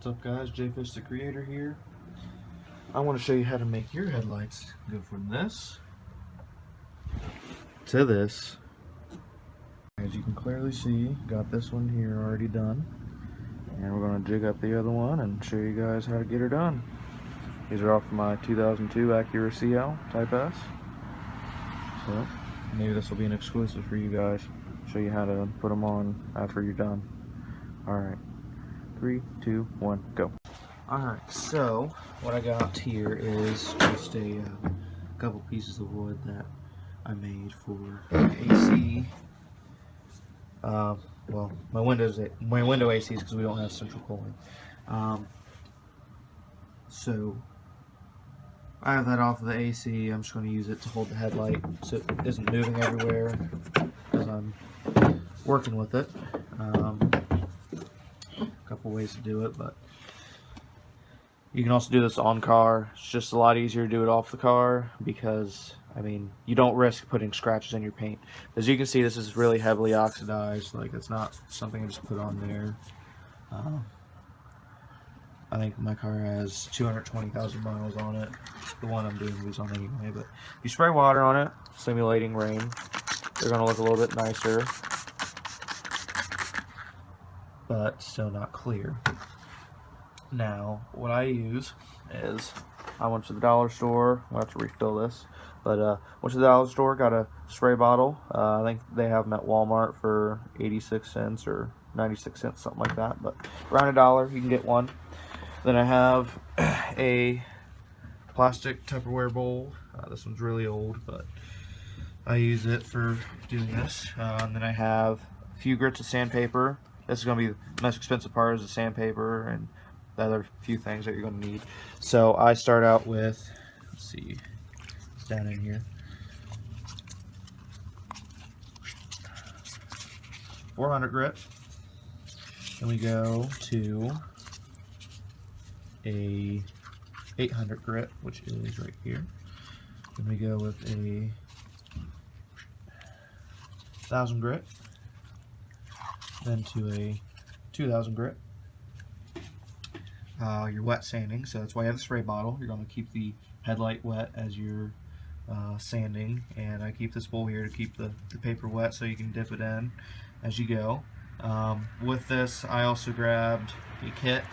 What's up guys, JFish the Creator here. I want to show you how to make your headlights go from this to this. As you can clearly see, got this one here already done. And we're going to jig up the other one and show you guys how to get her done. These are off my 2002 Acura CL Type S. So maybe this will be an exclusive for you guys. Show you how to put them on after you're done. Alright, 3, 2, 1, go. Alright, so what I got here is just a couple pieces of wood that I made for AC. Well, my window AC is because we don't have central cooling. So I have that off of the AC. I'm just going to use it to hold the headlight so it isn't moving everywhere as I'm working with it. A couple ways to do it, but you can also do this on car. It's just a lot easier to do it off the car because, I mean, you don't risk putting scratches in your paint. As you can see, this is really heavily oxidized. Like, it's not something I just put on there. I think my car has 220,000 miles on it. The one I'm doing these on anyway. But if you spray water on it, simulating rain, they're going to look a little bit nicer, but still not clear. Now, what I use is, I went to the dollar store. I'll have to refill this, but went to the dollar store, got a spray bottle. I think they have them at Walmart for 86 cents or 96 cents, something like that, but around $1 you can get one. Then I have a plastic Tupperware bowl. This one's really old, but I use it for doing this. And then I have a few grits of sandpaper. This is going to be the most expensive part, is the sandpaper and the other few things that you're going to need. So I start out with, let's see, it's down in here, 400 grit. Then we go to a 800 grit, which is right here. Then we go with a 1000 grit, then to a 2000 grit. You're wet sanding, so that's why you have the spray bottle. You're going to keep the headlight wet as you're sanding, and I keep this bowl here to keep the paper wet so you can dip it in as you go. With this, I also grabbed a kit,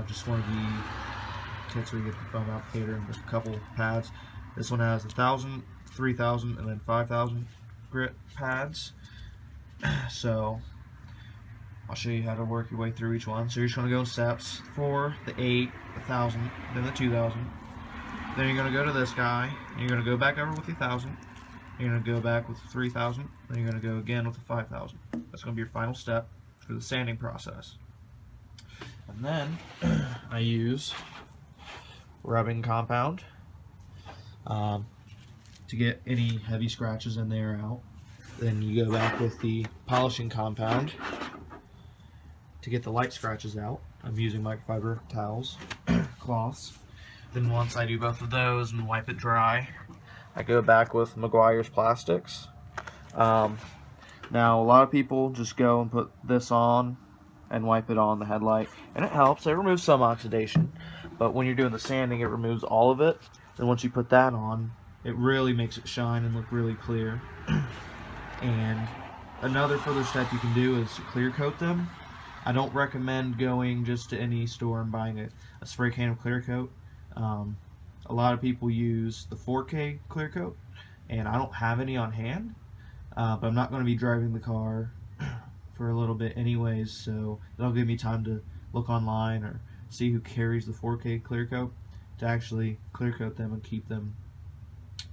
just one of the kits where you get the foam applicator and just a couple pads. This one has 1,000, 3,000, and then 5,000 grit pads. So I'll show you how to work your way through each one. So you're just going to go in steps: 4, the 8, the 1,000, then the 2,000. Then you're going to go to this guy, and you're going to go back over with the 1,000. You're going to go back with the 3,000. Then you're going to go again with the 5,000. That's going to be your final step for the sanding process. And then I use rubbing compound to get any heavy scratches in there out. Then you go back with the polishing compound to get the light scratches out. I'm using microfiber towels, cloths. Then once I do both of those and wipe it dry, I go back with Meguiar's plastics. Now a lot of people just go and put this on and wipe it on the headlight, and it helps. It removes some oxidation, but when you're doing the sanding, it removes all of it. And once you put that on, it really makes it shine and look really clear. And another further step you can do is to clear coat them. I don't recommend going just to any store and buying a spray can of clear coat. A lot of people use the 4K clear coat, and I don't have any on hand, but I'm not going to be driving the car for a little bit anyways, so it'll give me time to look online or see who carries the 4K clear coat to actually clear coat them and keep them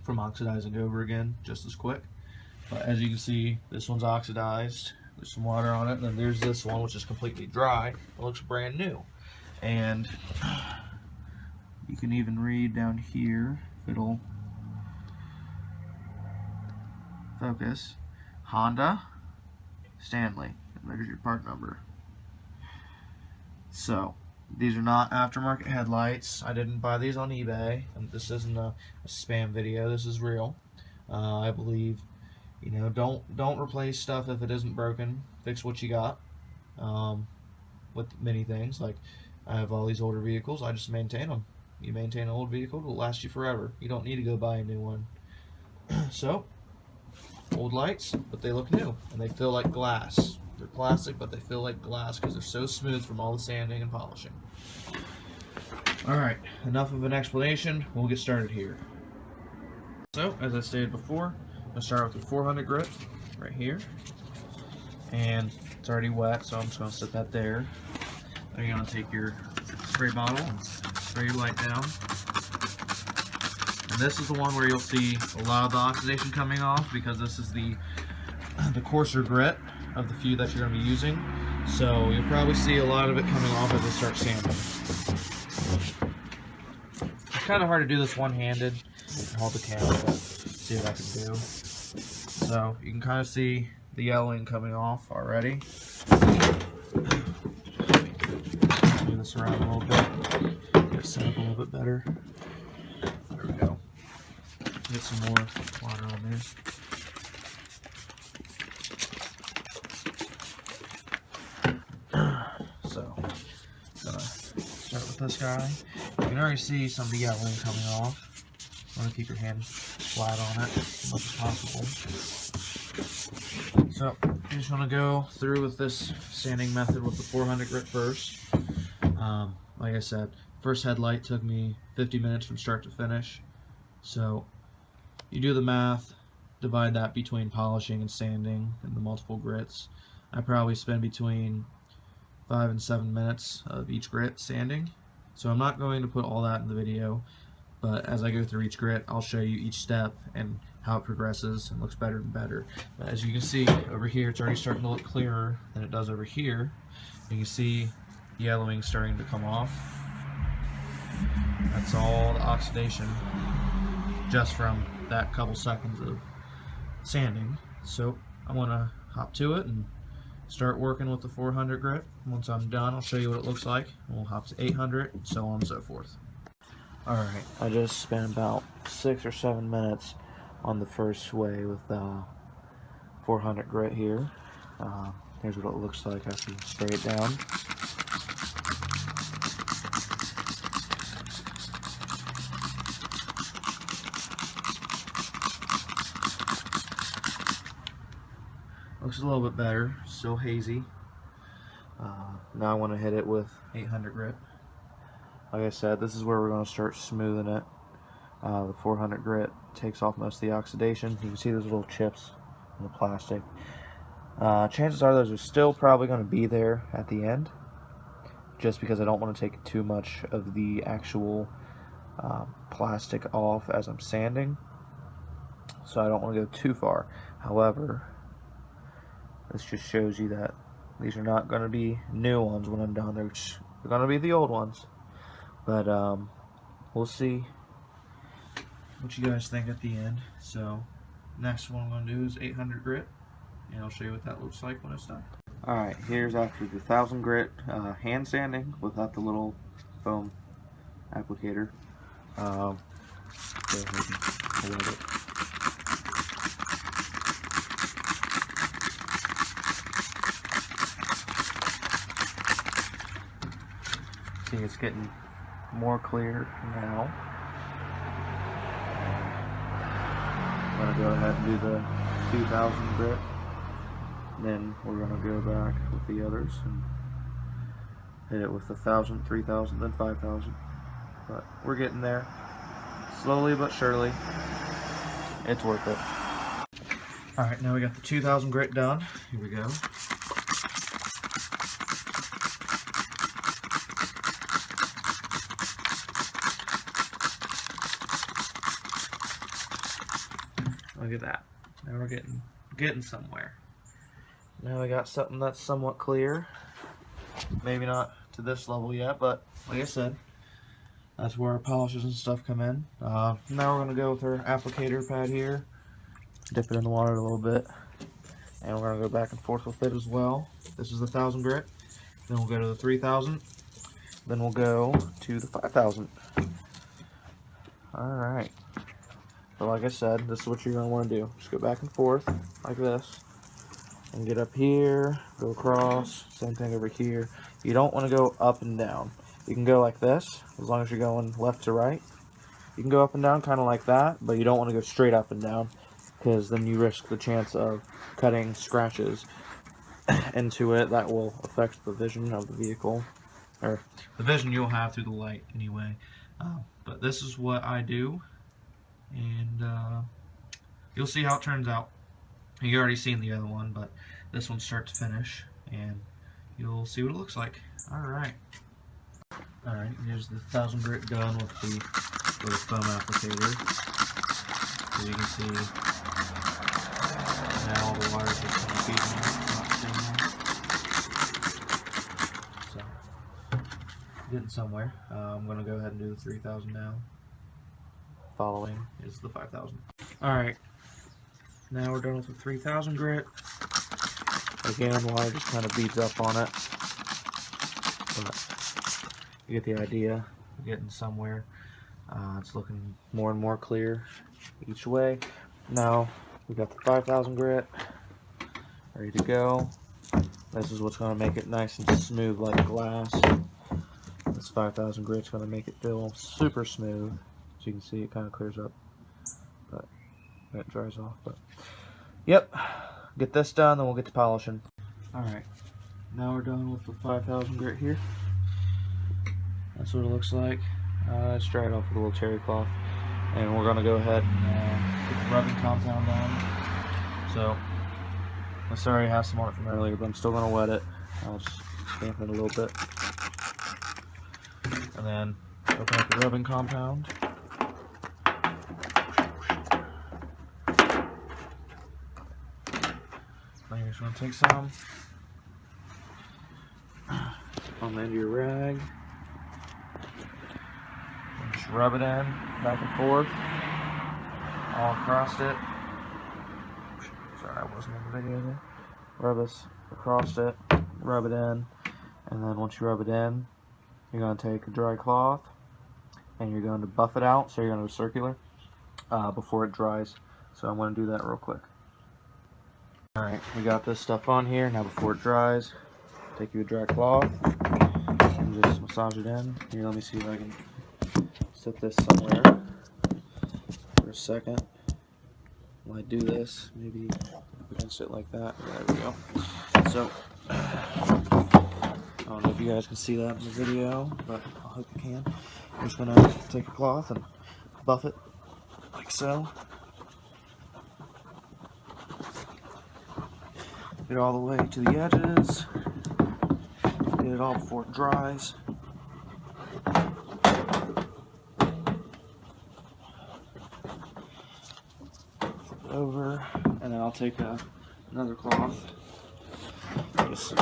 from oxidizing over again just as quick. But as you can see, this one's oxidized. There's some water on it, and then there's this one which is completely dry. It looks brand new. And you can even read down here, if it'll focus, Honda, Stanley. And there's your part number. So these are not aftermarket headlights. I didn't buy these on eBay, and this isn't a spam video. This is real. I believe, don't replace stuff if it isn't broken. Fix what you got. with many things. Like, I have all these older vehicles, I just maintain them. You maintain an old vehicle, it'll last you forever. You don't need to go buy a new one. So, old lights, but they look new, and they feel like glass. They're plastic, but they feel like glass because they're so smooth from all the sanding and polishing. Alright, enough of an explanation, we'll get started here. So, as I stated before, I'm going to start with the 400 grit right here. And it's already wet, so I'm just going to set that there. Then you're going to take your spray bottle and spray your light down. And this is the one where you'll see a lot of the oxidation coming off, because this is the coarser grit of the few that you're going to be using. So you'll probably see a lot of it coming off as I start sanding. It's kind of hard to do this one-handed. Hold the camera, but see what I can do. So you can kind of see the yellowing coming off already. Move this around a little bit. Get it set up a little bit better. There we go. Get some more water on there. So, gonna start with this guy. You can already see some of the yellowing coming off. You want to keep your hand flat on it as much as possible. So, you just want to go through with this sanding method with the 400 grit first. Like I said, first headlight took me 50 minutes from start to finish. So, you do the math, divide that between polishing and sanding and the multiple grits. I probably spend between 5 and 7 minutes of each grit sanding. So I'm not going to put all that in the video, but as I go through each grit, I'll show you each step and how it progresses and looks better and better. But as you can see over here, it's already starting to look clearer than it does over here. You can see yellowing starting to come off. That's all the oxidation just from that couple seconds of sanding. So I want to hop to it and start working with the 400 grit. Once I'm done, I'll show you what it looks like. We'll hop to 800 and so on and so forth. Alright, I just spent about 6 or 7 minutes on the first sway with 400 grit here. Here's what it looks like after you spray it down. Looks a little bit better, still hazy. Now I want to hit it with 800 grit. Like I said, this is where we're going to start smoothing it. The 400 grit takes off most of the oxidation. You can see those little chips in the plastic. Chances are those are still probably going to be there at the end, just because I don't want to take too much of the actual plastic off as I'm sanding. So I don't want to go too far. However, this just shows you that these are not going to be new ones when I'm done. They're going to be the old ones. But we'll see what you guys think at the end. So next one I'm going to do is 800 grit, and I'll show you what that looks like when it's done. Alright, here's after the 1000 grit hand sanding without the little foam applicator. Go ahead and hold it. See, it's getting more clear now. I'm going to go ahead and do the 2000 grit. Then we're going to go back with the others and hit it with 1000, 3000, then 5000. But we're getting there. Slowly but surely. It's worth it. Alright, now we got the 2000 grit done. Here we go. Look at that. Now we're getting somewhere. Now we got something that's somewhat clear. Maybe not to this level yet, but like I said, that's where our polishes and stuff come in. Now we're going to go with our applicator pad here. Dip it in the water a little bit. And we're going to go back and forth with it as well. This is the 1000 grit. Then we'll go to the 3000. Then we'll go to the 5000. Alright. So like I said, this is what you're going to want to do. Just go back and forth like this. And get up here, go across, same thing over here. You don't want to go up and down. You can go like this, as long as you're going left to right. You can go up and down kind of like that, but you don't want to go straight up and down, because then you risk the chance of cutting scratches into it that will affect the vision of the vehicle, or the vision you'll have through the light anyway. But this is what I do, and you'll see how it turns out. You already seen the other one, but this one's start to finish, and you'll see what it looks like. Alright, here's the 1000 grit done with the little foam applicator. So you can see now all the wires are kind of feeding it. It's not staying there. So, getting somewhere. I'm going to go ahead and do the 3000 now. Following is the 5000. Alright, now we're done with the 3000 grit. Again, wire just kind of beads up on it. But you get the idea. We're getting somewhere. It's looking more and more clear each way. Now we got the 5000 grit ready to go. This is what's going to make it nice and smooth like glass. This 5000 grit is going to make it feel super smooth. As you can see, it kind of clears up, but it dries off. But yep, get this done, then we'll get to polishing. Alright, now we're done with the 5000 grit here. That's what it looks like. It's dried off with a little terry cloth, and we're going to go ahead and put the rubbing compound on. So this already has some on it from earlier, but I'm still going to wet it. I'll just dampen it a little bit, and then open up the rubbing compound. Now you're just going to take some on the end of your rag. Just rub it in, back and forth, all across it. Sorry, I wasn't in the video there. Rub this across it, rub it in, and then once you rub it in, you're going to take a dry cloth and you're going to buff it out, so you're going to go circular before it dries. So I'm going to do that real quick. Alright, we got this stuff on here. Now before it dries, take you a dry cloth and just massage it in. Here, let me see if I can set this somewhere for a second. When I do this, maybe against it like that. There we go. So, I don't know if you guys can see that in the video, but I hope you can. I'm just going to take a cloth and buff it like so. Get it all the way to the edges. Get it all before it dries. Over, and then I'll take another cloth, just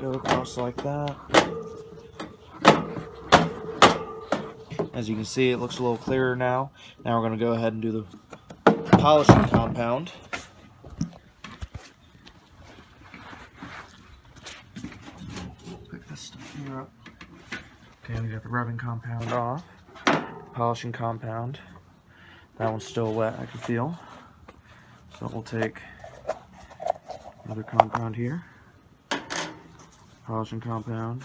go across like that. As you can see, it looks a little clearer now. Now we're going to go ahead and do the polishing compound. Pick this stuff here up. Okay, we got the rubbing compound off. Polishing compound. That one's still wet, I can feel. So we'll take another compound here, polishing compound,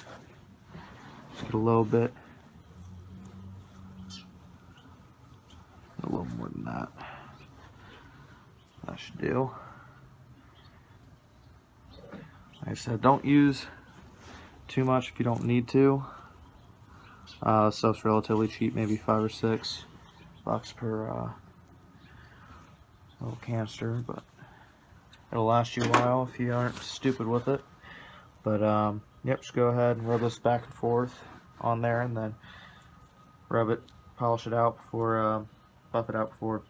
just get a little bit, a little more than that. That should do. Like I said, don't use too much if you don't need to. Stuff's relatively cheap, maybe $5 or $6 per little canister, but it'll last you a while if you aren't stupid with it. But yep, just go ahead and rub this back and forth on there, and then rub it, polish it out before, buff it out before it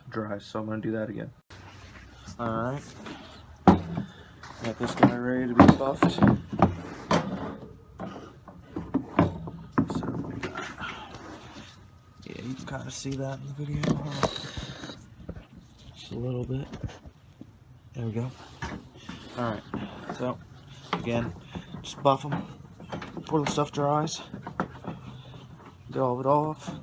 dries. So I'm going to do that again. Alright, got this guy ready to be buffed. So, yeah, you can kind of see that in the video. Just a little bit. There we go. Alright, so again, just buff them before the stuff dries. Get all of it off.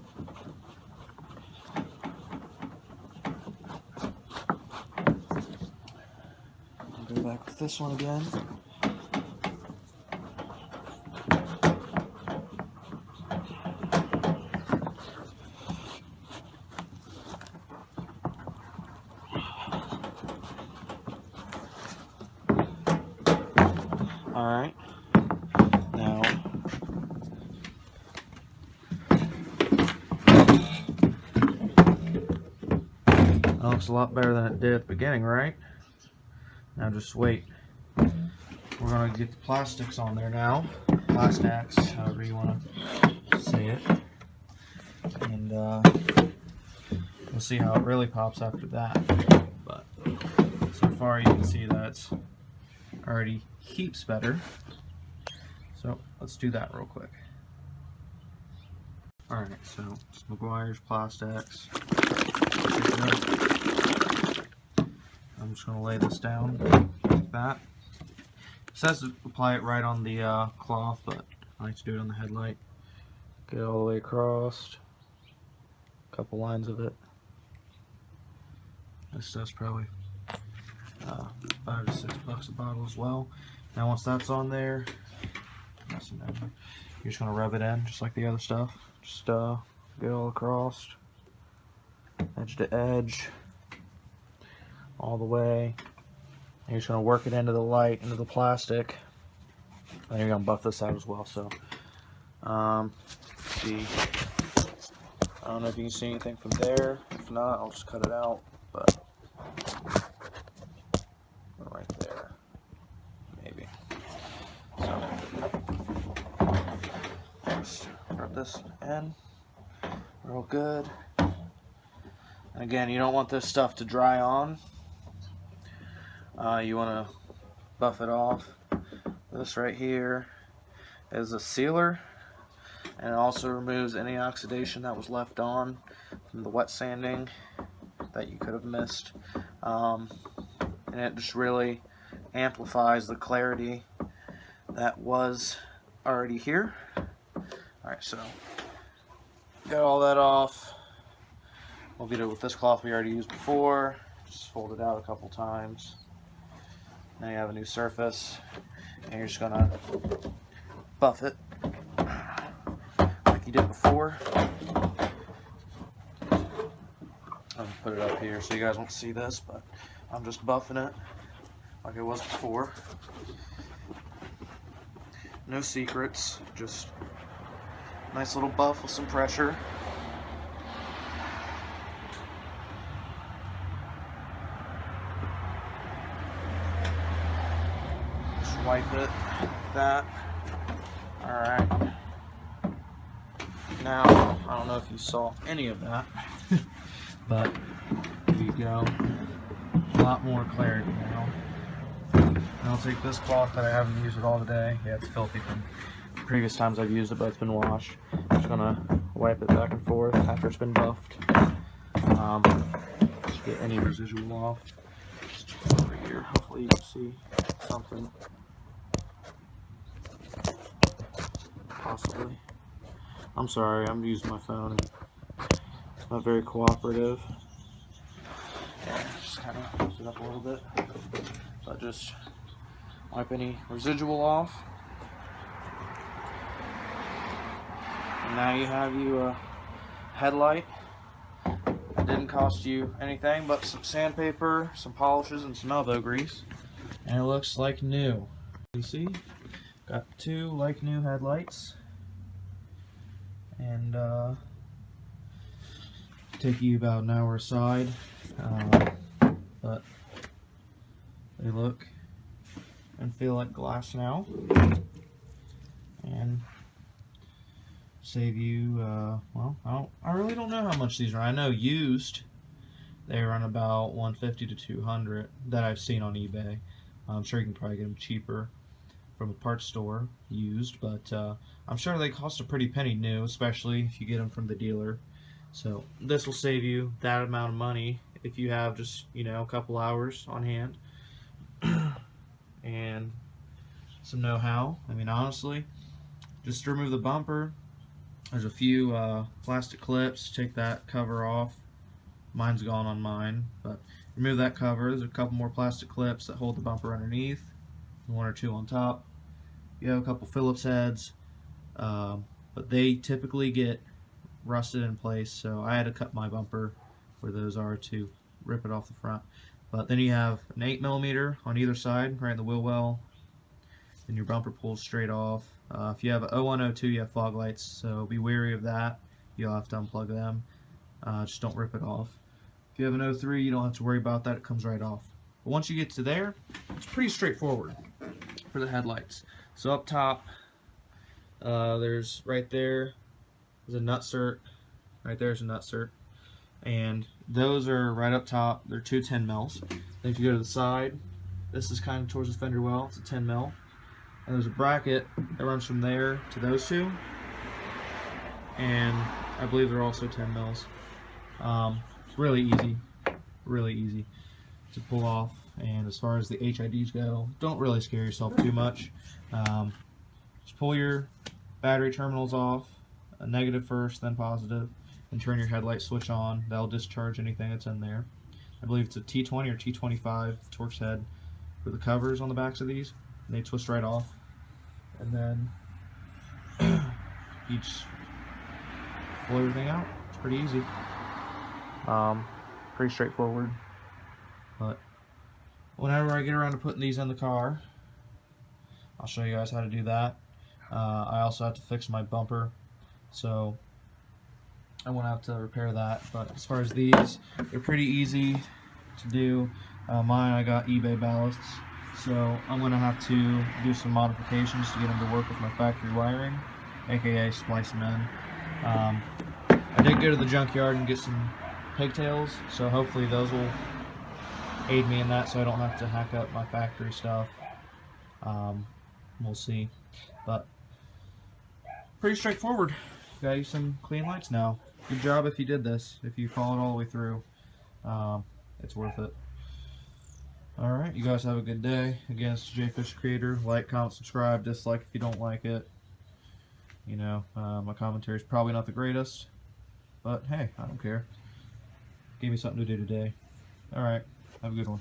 Go back with this one again. Alright, now that looks a lot better than it did at the beginning, right? Now just wait. We're going to get the plastics on there now. Plastics, however you want to say it. And we'll see how it really pops after that. But so far you can see that it's already heaps better. So let's do that real quick. Alright, so it's McGuire's Plastics. I'm just going to lay this down like that. It says to apply it right on the cloth, but I like to do it on the headlight. Get it all the way across. A couple lines of it. This stuff's probably $5 to $6 a bottle as well. Now once that's on there, you're just going to rub it in just like the other stuff. Just get it all across, edge to edge, all the way. And you're just going to work it into the light, into the plastic. And you're going to buff this out as well. So, see, I don't know if you can see anything from there. If not, I'll just cut it out. But right there, maybe. So, just rub this in real good. And again, you don't want this stuff to dry on. You want to buff it off. This right here is a sealer, and it also removes any oxidation that was left on from the wet sanding that you could have missed. And it just really amplifies the clarity that was already here. Alright, so got all that off. We'll get it with this cloth we already used before. Just fold it out a couple times. Now you have a new surface, and you're just gonna buff it like you did before. I'm gonna put it up here so you guys won't see this, but I'm just buffing it like it was before. No secrets, just nice little buff with some pressure. Wipe it like that. Alright. Now, I don't know if you saw any of that, but there you go. A lot more clarity now. And I'll take this cloth that I haven't used at all today. Yeah, it's filthy from previous times I've used it, but it's been washed. I'm just gonna wipe it back and forth after it's been buffed. Just get any residual off. Just over here. Hopefully you can see something. Possibly. I'm sorry, I'm using my phone and it's not very cooperative. Yeah, just kind of lift it up a little bit. So just wipe any residual off. And now you have a headlight. It didn't cost you anything but some sandpaper, some polishes, and some elbow grease. And it looks like new. You see? Got two like new headlights. And take you about an hour aside, but they look and feel like glass now, and save you well, I really don't know how much these are. I know used they run about $150 to $200 that I've seen on eBay. I'm sure you can probably get them cheaper from a parts store used, but I'm sure they cost a pretty penny new, especially if you get them from the dealer. So this will save you that amount of money if you have just, you know, a couple hours on hand and some know-how. I mean, honestly, just to remove the bumper, there's a few plastic clips. Take that cover off. Mine's gone on mine, but remove that cover. There's a couple more plastic clips that hold the bumper underneath, one or two on top. You have a couple Phillips heads, but they typically get rusted in place, so I had to cut my bumper where those are to rip it off the front. But then you have an 8mm on either side, right in the wheel well, then your bumper pulls straight off. If you have an 0102, you have fog lights, so be wary of that. You'll have to unplug them. Just don't rip it off. If you have an 03, you don't have to worry about that. It comes right off. But once you get to there, it's pretty straightforward for the headlights. So up top, there's right there's a nutsert. Right there's a nutsert. And those are right up top. They're two 10 mils. Then if you go to the side, this is kind of towards the fender well. It's a 10 mil. And there's a bracket that runs from there to those two. And I believe they're also 10 mils. Really easy to pull off. And as far as the HIDs go, don't really scare yourself too much. Just pull your battery terminals off, a negative first, then positive, and turn your headlight switch on. That'll discharge anything that's in there. I believe it's a T20 or T25 Torx head for the covers on the backs of these. And they twist right off. And then you just pull everything out. It's pretty easy. Pretty straightforward. But whenever I get around to putting these in the car, I'll show you guys how to do that. I also have to fix my bumper, so I won't have to repair that. But as far as these, they're pretty easy to do. Mine, I got eBay ballasts, so I'm going to have to do some modifications to get them to work with my factory wiring, aka splice them in. I did go to the junkyard and get some pigtails, so hopefully those will aid me in that so I don't have to hack up my factory stuff. We'll see. But pretty straightforward. Got you some clean lights now. Good job if you did this, if you followed all the way through. It's worth it. Alright, you guys have a good day. Again, it's J Fish Creator. Like, comment, subscribe, dislike if you don't like it. You know, my commentary is probably not the greatest, but hey, I don't care. Gave me something to do today. Alright, have a good one.